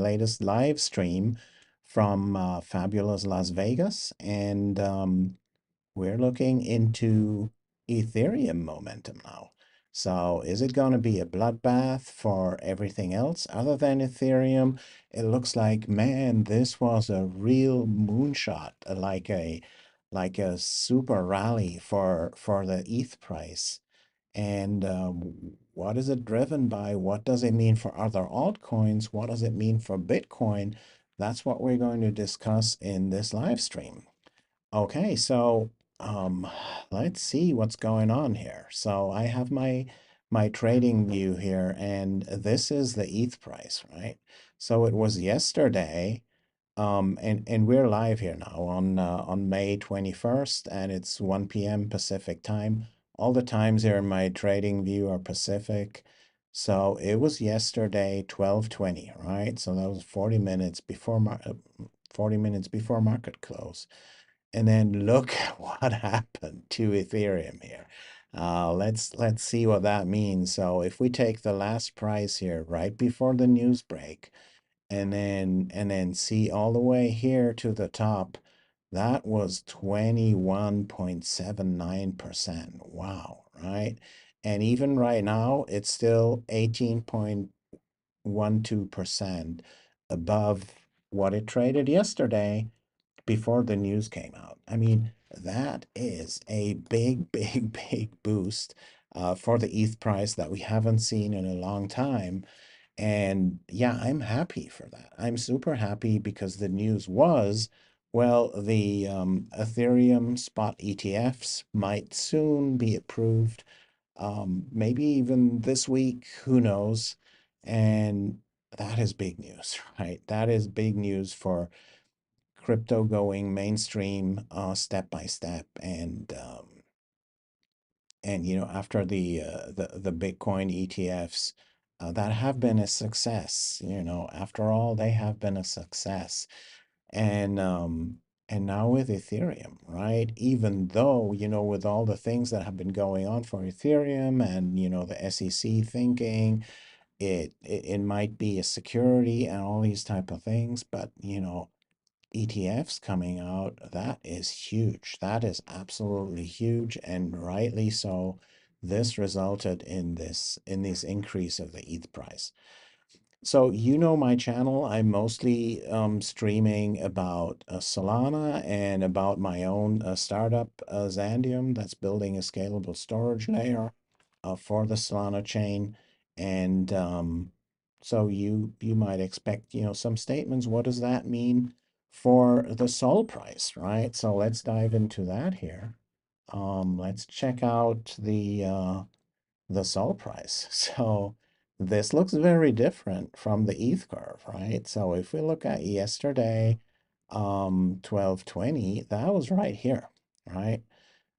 latest live stream from fabulous Las Vegas, and we're looking into Ethereum momentum now. So is it going to be a bloodbath for everything else other than Ethereum? It looks like, man, this was a real moonshot, like a super rally for the ETH price. And what is it driven by? What does it mean for other altcoins? What does it mean for Bitcoin? That's what we're going to discuss in this live stream. Okay, so um, let's see what's going on here. So I have my trading view here, and this is the ETH price, right? So it was yesterday, and we're live here now on May 21st, and it's 1 p.m. Pacific time. All the times here in my trading view are Pacific. So it was yesterday, 12:20, right? So that was 40 minutes before 40 minutes before market close. And then look what happened to Ethereum here. Let's see what that means. So if we take the last price here right before the news break, and then see all the way here to the top, that was 21.79%. Wow, right? And even right now, it's still 18.12% above what it traded yesterday before the news came out. I mean, that is a big, big, big boost for the ETH price that we haven't seen in a long time. And yeah, I'm happy for that. I'm super happy because the news was, well, the Ethereum spot ETFs might soon be approved, maybe even this week, who knows? And that is big news, right? That is big news for crypto going mainstream step by step. And you know, after the Bitcoin ETFs that have been a success, you know, after all, they have been a success. And now with Ethereum, right? Even though, you know, with all the things that have been going on for Ethereum and, you know, the SEC thinking it might be a security and all these type of things, but you know, ETFs coming out, that is huge. That is absolutely huge, and rightly so. This resulted in this increase of the ETH price. So you know my channel, I'm mostly streaming about Solana and about my own startup, Xandeum, that's building a scalable storage layer for the Solana chain. And so you might expect, you know, some statements. What does that mean for the Sol price, right? So let's dive into that here. Let's check out the Sol price. So this looks very different from the ETH curve, right? So if we look at yesterday, 1220, that was right here, right?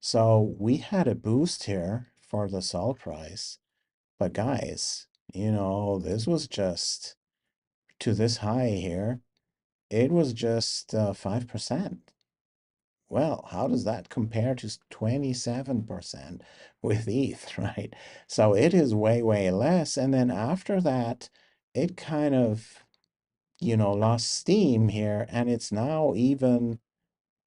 So we had a boost here for the Sol price, but guys, you know, this was just to this high here, it was just 5%. Well, how does that compare to 27% with ETH, right? So it is way, way less. And then after that, it kind of, you know, lost steam here. And it's now, even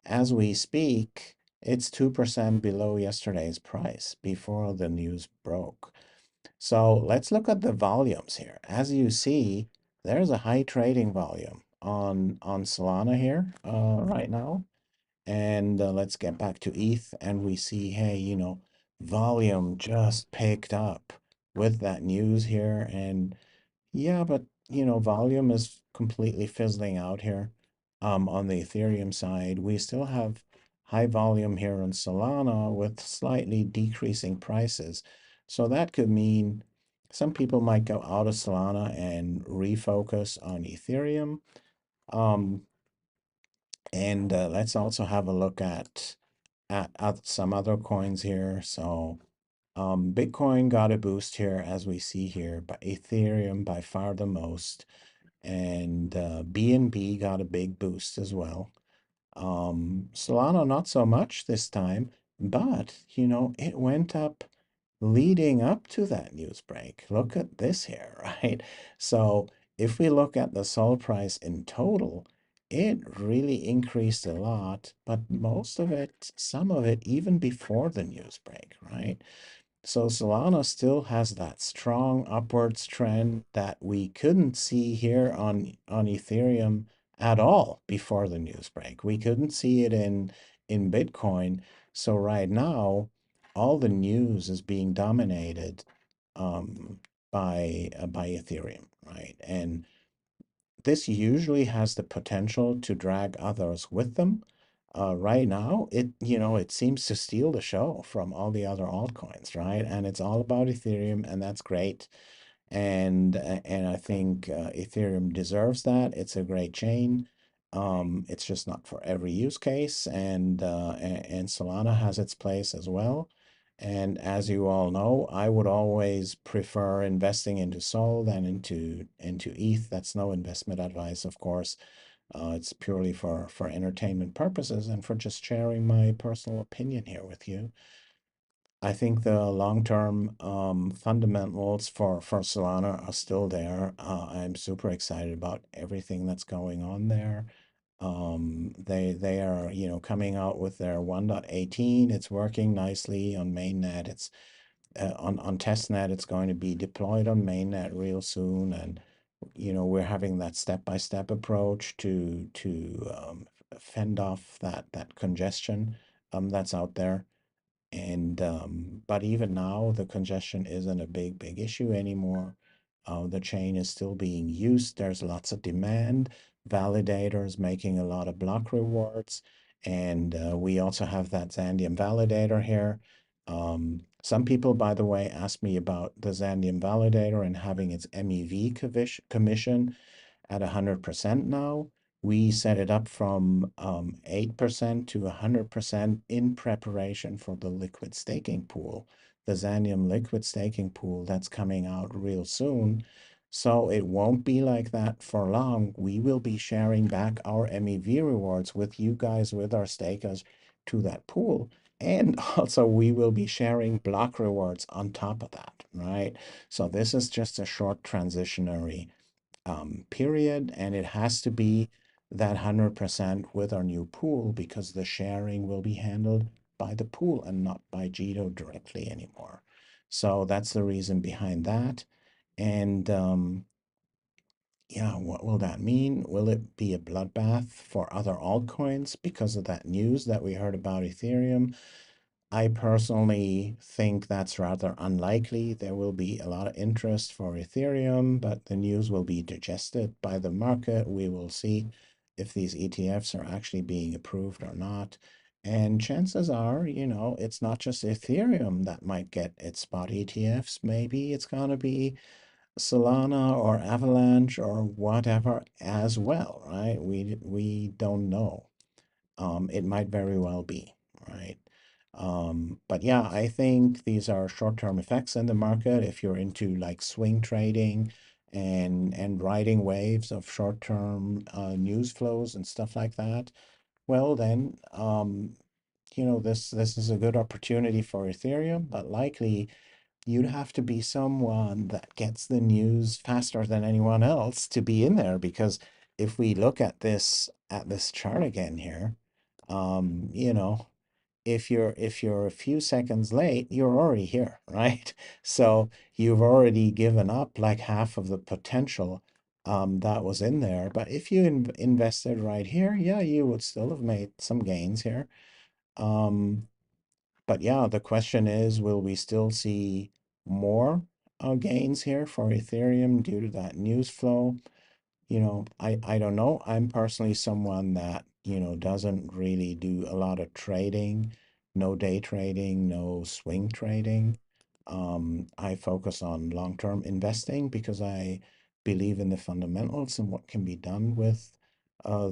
as we speak, it's 2% below yesterday's price before the news broke. So let's look at the volumes here. As you see, there's a high trading volume on Solana here right now. And let's get back to ETH, and we see, hey, you know, volume just picked up with that news here. And yeah, but you know, volume is completely fizzling out here. On the Ethereum side, we still have high volume here on Solana with slightly decreasing prices. So that could mean some people might go out of Solana and refocus on Ethereum. Um, and let's also have a look at some other coins here. So Bitcoin got a boost here, as we see here, but Ethereum by far the most, and BNB got a big boost as well. Solana not so much this time, but you know, it went up leading up to that news break. Look at this here, right? So if we look at the Sol price in total, it really increased a lot, but most of it, some of it, even before the news break, right? So Solana still has that strong upwards trend that we couldn't see here on Ethereum at all before the news break. We couldn't see it in Bitcoin. So right now, all the news is being dominated um, by Ethereum, right? And this usually has the potential to drag others with them. Right now, it seems to steal the show from all the other altcoins, right? And it's all about Ethereum, and that's great. And I think Ethereum deserves that. It's a great chain. It's just not for every use case, and Solana has its place as well. And as you all know, I would always prefer investing into Sol than into ETH. That's no investment advice, of course. It's purely for entertainment purposes and for just sharing my personal opinion here with you. I think the long-term fundamentals for Solana are still there. I'm super excited about everything that's going on there. They are, coming out with their 1.18. It's working nicely on mainnet. It's on testnet. It's going to be deployed on mainnet real soon, and we're having that step-by-step approach to fend off that congestion that's out there. And but even now, the congestion isn't a big issue anymore. The chain is still being used. There's lots of demand. Validators making a lot of block rewards, and we also have that Xandeum validator here. Some people, by the way, asked me about the Xandeum validator and having its MEV commission at 100% now. We set it up from 8% to 100% in preparation for the liquid staking pool, the Xandeum liquid staking pool that's coming out real soon. So it won't be like that for long. We will be sharing back our MEV rewards with you guys, with our stakers to that pool. And also, we will be sharing block rewards on top of that, right? So this is just a short transitionary period, and it has to be that 100% with our new pool because the sharing will be handled by the pool and not by Jito directly anymore. So that's the reason behind that. And yeah, what will that mean? Will it be a bloodbath for other altcoins because of that news that we heard about Ethereum? I personally think that's rather unlikely. There will be a lot of interest for Ethereum, but the news will be digested by the market. We will see if these ETFs are actually being approved or not. And chances are, it's not just Ethereum that might get its spot ETFs. Maybe it's going to be Solana or Avalanche or whatever as well, right? We don't know. It might very well be, right? But yeah, I think these are short-term effects in the market. If you're into like swing trading and riding waves of short-term news flows and stuff like that, well then, this is a good opportunity for Ethereum, but likely you'd have to be someone that gets the news faster than anyone else to be in there, because if we look at this chart again here, um, you know, if you're a few seconds late, you're already here, right? So you've already given up like half of the potential that was in there. But if you invested right here, yeah, you would still have made some gains here. Um, but yeah, the question is, will we still see more gains here for Ethereum due to that news flow? I don't know. I'm personally someone that, doesn't really do a lot of trading, no day trading, no swing trading. I focus on long-term investing because I believe in the fundamentals and what can be done with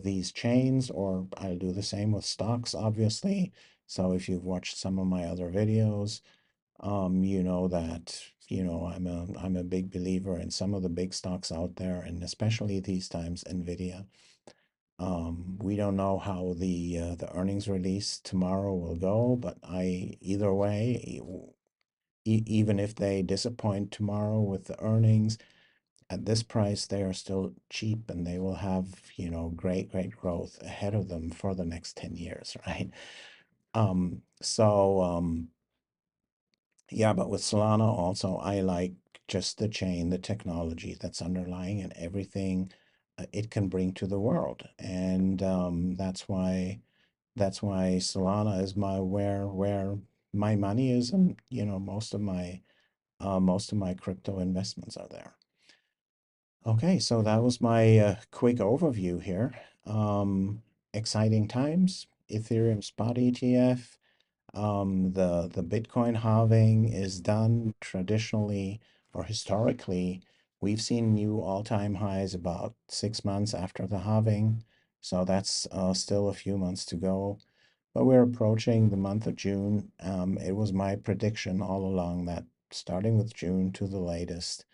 these chains, or I'll do the same with stocks, obviously. So if you've watched some of my other videos, you know that, I'm a big believer in some of the big stocks out there, and especially these times, Nvidia. We don't know how the earnings release tomorrow will go, but either way, even if they disappoint tomorrow with the earnings, at this price, they are still cheap and they will have, great, great growth ahead of them for the next 10 years, right? Yeah, but with Solana also, I like just the chain, the technology that's underlying and everything it can bring to the world. And that's why Solana is where my money is, and most of my crypto investments are there. Okay, so that was my quick overview here. Exciting times. Ethereum spot ETF. The Bitcoin halving is done. Traditionally or historically, we've seen new all-time highs about 6 months after the halving. So that's still a few months to go. But we're approaching the month of June. It was my prediction all along that starting with June to the latest,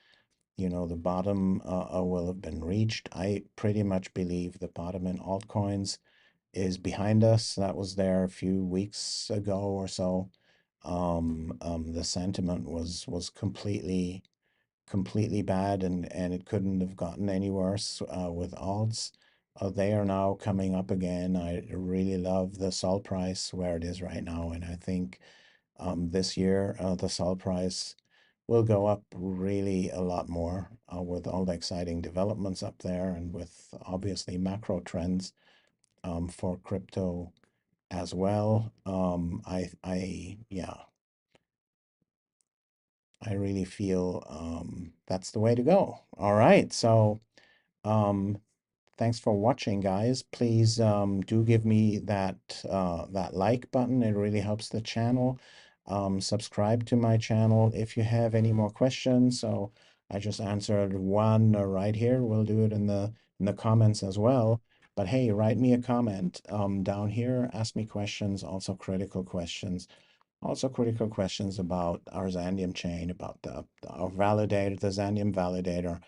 the bottom will have been reached. I pretty much believe the bottom in altcoins is behind us. That was there a few weeks ago or so. The sentiment was completely bad, and it couldn't have gotten any worse with alts. They are now coming up again. I really love the SOL price where it is right now, and I think this year the SOL price will go up really a lot more with all the exciting developments up there and with obviously macro trends for crypto as well. Yeah, I really feel that's the way to go. All right, so um, thanks for watching, guys. Please do give me that like button. It really helps the channel. Subscribe to my channel if you have any more questions. So I just answered one right here. We'll do it in the comments as well. But hey, write me a comment down here. Ask me questions, also critical questions about our Xandeum chain, about our validator, the Xandeum validator,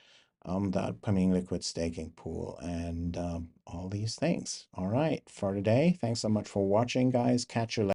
the upcoming liquid staking pool, and all these things. All right, for today, thanks so much for watching, guys. Catch you later.